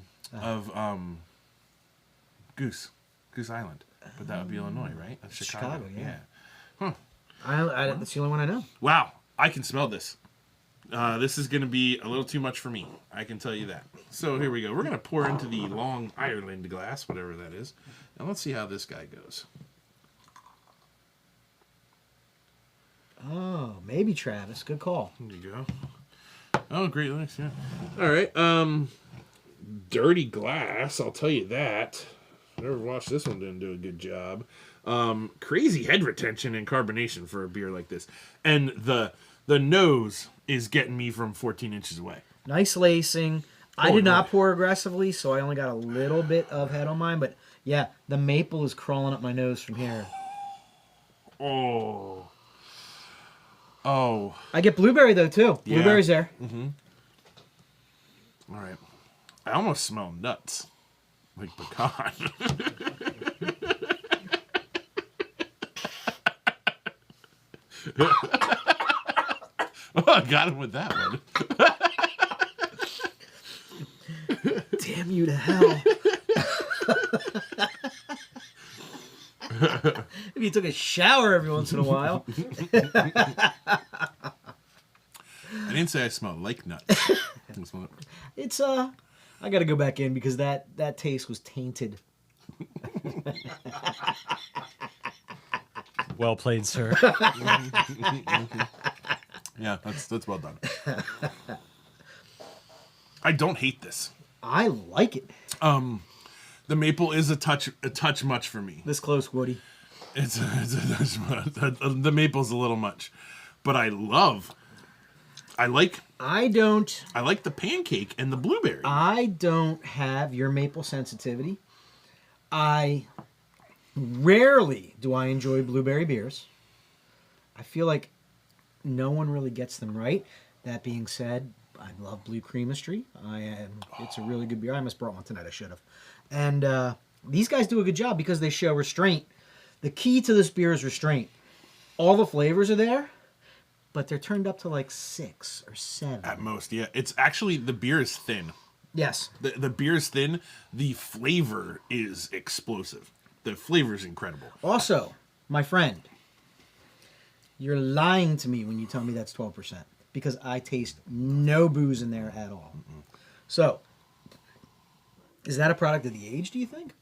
Goose Island. But that would be Illinois, right? That's Chicago. yeah. Huh. That's the only one I know. Wow, I can smell this. This is going to be a little too much for me. I can tell you that. So here we go. We're going to pour into the Long Ireland glass, whatever that is. And let's see how this guy goes. Oh, maybe Travis. Good call. There you go. Oh, Great Lakes, yeah. All right. Dirty glass, I'll tell you that. Never watched this one, didn't do a good job. Crazy head retention and carbonation for a beer like this. And the nose is getting me from 14 inches away. Nice lacing. I did not pour aggressively, so I only got a little bit of head on mine. But yeah, the maple is crawling up my nose from here. Oh. I get blueberry though too. Yeah. Blueberry's there. All right. I almost smell nuts. Like pecan. Oh, I got him with that one. Damn you to hell. If you took a shower every once in a while. I didn't say I smell like nuts. It's I gotta go back in because that taste was tainted. Well played, sir. Yeah, that's well done. I don't hate this. I like it. The maple is a touch much for me. This close, Woody. It's a touch much. The maple's a little much, but I like the pancake and the blueberry. I don't have your maple sensitivity. I rarely do I enjoy blueberry beers. I feel like no one really gets them right. That being said, I love Blue Creamistry. It's a really good beer. I almost brought one tonight. I should have. And these guys do a good job because they show restraint. The key to this beer is restraint. All the flavors are there, but they're turned up to like 6 or 7. At most, yeah. It's actually, the beer is thin. Yes. The beer is thin. The flavor is explosive. The flavor is incredible. Also, my friend, you're lying to me when you tell me that's 12% because I taste no booze in there at all. So, is that a product of the age, do you think?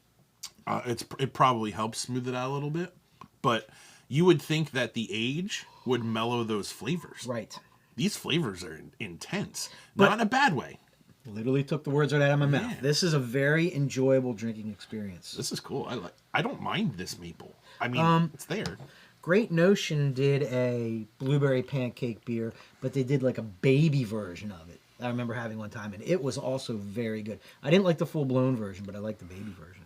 It probably helps smooth it out a little bit, but you would think that the age would mellow those flavors. Right. These flavors are intense, But- not in a bad way. Literally took the words right out of my mouth. Yeah. This is a very enjoyable drinking experience. This is cool. I don't mind this maple. I mean, it's there. Great Notion did a blueberry pancake beer, but they did like a baby version of it. I remember having one time, and it was also very good. I didn't like the full-blown version, but I like the baby version.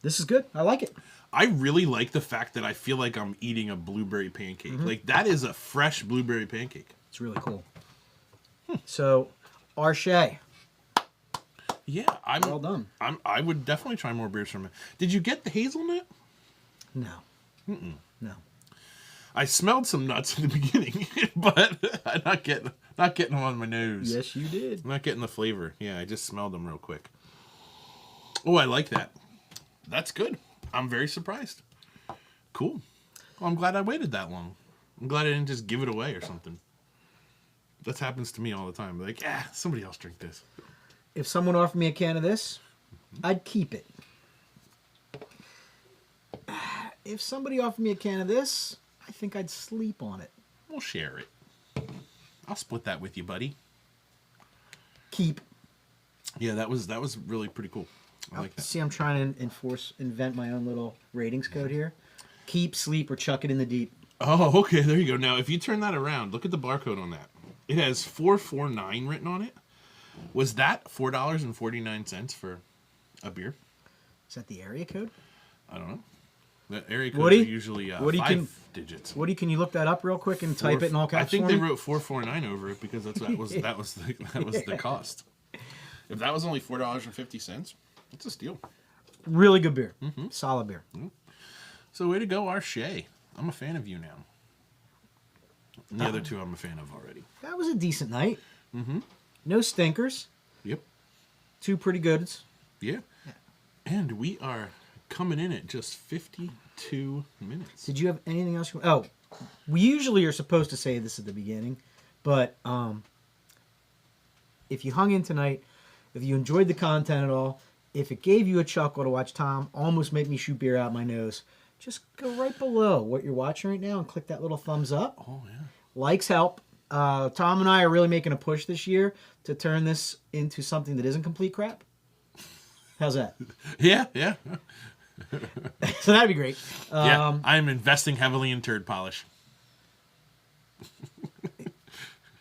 This is good. I like it. I really like the fact that I feel like I'm eating a blueberry pancake. Like, that is a fresh blueberry pancake. It's really cool. So, our Shea. Yeah, Well done. I would definitely try more beers from it. Did you get the hazelnut? No. No. I smelled some nuts in the beginning, but I'm not getting them on my nose. Yes, you did. I'm not getting the flavor. Yeah, I just smelled them real quick. Oh, I like that. That's good. I'm very surprised. Cool. Well, I'm glad I waited that long. I'm glad I didn't just give it away or something. That happens to me all the time. Like, somebody else drink this. If someone offered me a can of this, I'd keep it. If somebody offered me a can of this, I think I'd sleep on it. We'll share it. I'll split that with you, buddy. Keep. Yeah, that was really pretty cool. I like that. See, I'm trying to invent my own little ratings code here. Keep, sleep, or chuck it in the deep. Oh, okay, there you go. Now, if you turn that around, look at the barcode on that. It has 449 written on it. Was that $4.49 for a beer? Is that the area code? I don't know. The area codes Woody? are usually Woody, 5 digits. Woody, can you look that up real quick and type it in all caps? I think for they me? wrote 449 over it because that was the cost. If that was only $4.50, it's a steal. Really good beer. Solid beer. So way to go, our Shea. I'm a fan of you now. And the other two I'm a fan of already. That was a decent night. No stinkers. Yep. 2 pretty goods. Yeah. And we are coming in at just 52 minutes. Did you have anything else? Oh, we usually are supposed to say this at the beginning, but if you hung in tonight, if you enjoyed the content at all, if it gave you a chuckle to watch Tom almost make me shoot beer out my nose, just go right below what you're watching right now and click that little thumbs up. Oh, yeah. Likes help. Tom and I are really making a push this year to turn this into something that isn't complete crap. How's that? Yeah. So that'd be great. Yeah, I'm investing heavily in turd polish.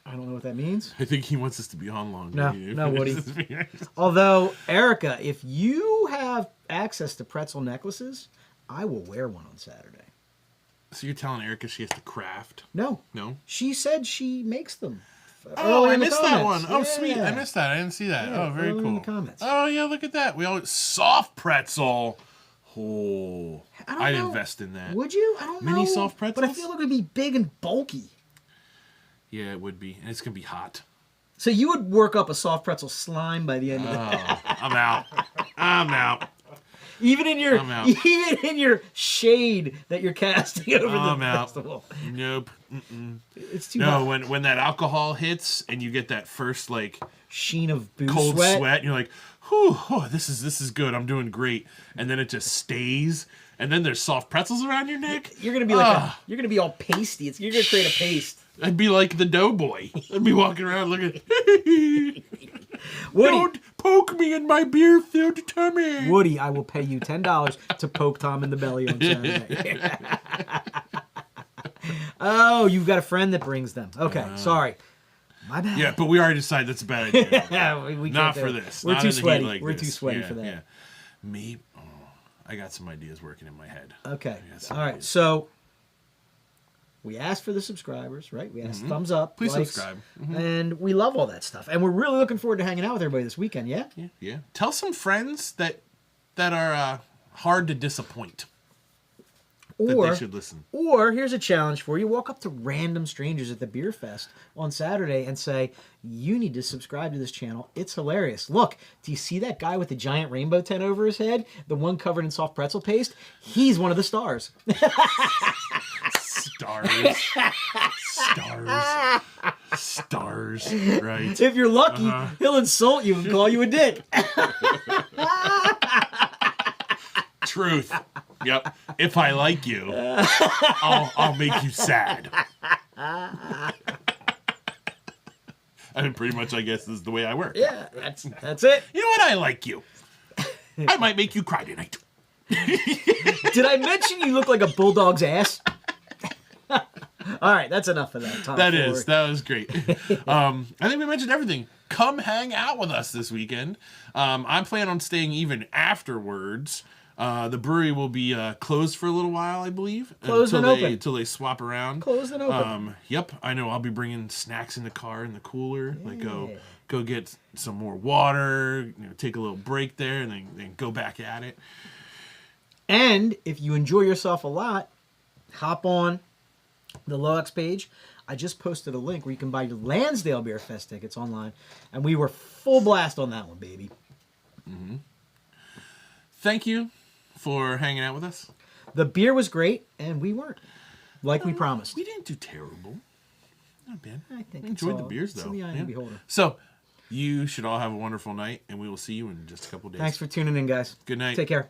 I don't know what that means. I think he wants us to be on long. No, Woody. Although, Erica, if you have access to pretzel necklaces, I will wear one on Saturday. So you're telling Erica she has to craft? No. She said she makes them. Oh, I in the missed that one. comments. Oh, sweet. I Yeah. missed that. I didn't see that. Yeah, Oh, very early cool. in the comments. Oh, yeah, look at that. We always soft pretzel. Oh, I don't I'd know. invest in that. Would you? I don't know. Mini soft But I pretzels? feel like it would be big and bulky. Yeah, it would be. And it's going to be hot. So you would work up a soft pretzel slime by the end of it. I'm out. I'm out. Even in I'm out. your shade that you're casting over I'm the out. festival. Nope. It's too No, hot. when that alcohol hits and you get that first, like, Sheen of booze cold sweat. sweat, and you're like, whew, oh, this is good. I'm doing great. And then it just stays. And then there's soft pretzels around your neck. You're gonna be like you're gonna be all pasty. You're gonna create a paste. I'd be like the doughboy. I'd be walking around looking. Woody, Don't poke me in my beer-filled tummy. Woody, I will pay you $10 to poke Tom in the belly on Saturday. Oh, you've got a friend that brings them. Okay, sorry. My bad. Yeah, but we already decided that's a bad idea. Yeah, we Not can't for do it. this. We're Not too in the heat sweaty. like We're this. too sweaty Yeah, for that. Yeah. Me, I got some ideas working in my head. Okay. I got some All right. ideas. So we asked for the subscribers, right? We asked thumbs up, Please likes, subscribe. and we love all that stuff. And we're really looking forward to hanging out with everybody this weekend. Yeah. Yeah. Tell some friends that are hard to disappoint. That Or they should listen. Or here's a challenge for you: walk up to random strangers at the beer fest on Saturday and say, "You need to subscribe to this channel. It's hilarious. Look, do you see that guy with the giant rainbow tent over his head? The one covered in soft pretzel paste? He's one of the stars." Stars. Stars. Right. If you're lucky, he'll insult you and call you a dick. Truth. Yep. If I like you, I'll make you sad. I mean, pretty much, I guess, is the way I work. Yeah, that's it. You know what? I like you. I might make you cry tonight. Did I mention you look like a bulldog's ass? All right, that's enough of that. Tom That was great. I think we mentioned everything. Come hang out with us this weekend. I plan on staying even afterwards. The brewery will be closed for a little while, I believe. Closed and open. Until they swap around. Closed and open. Yep, I know. I'll be bringing snacks in the car in the cooler. Like go get some more water. Take a little break there, and then go back at it. And if you enjoy yourself a lot, hop on the Loex page. I just posted a link where you can buy your Lansdale Beer Fest tickets online, and we were full blast on that one, baby. Mm-hmm. Thank you for hanging out with us. The beer was great, and we weren't, like we promised. We didn't do terrible. Not bad. I think We enjoyed it's the all- beers, it's though. in the eye of the beholder. So, you should all have a wonderful night, and we will see you in just a couple days. Thanks for tuning in, guys. Good night. Take care.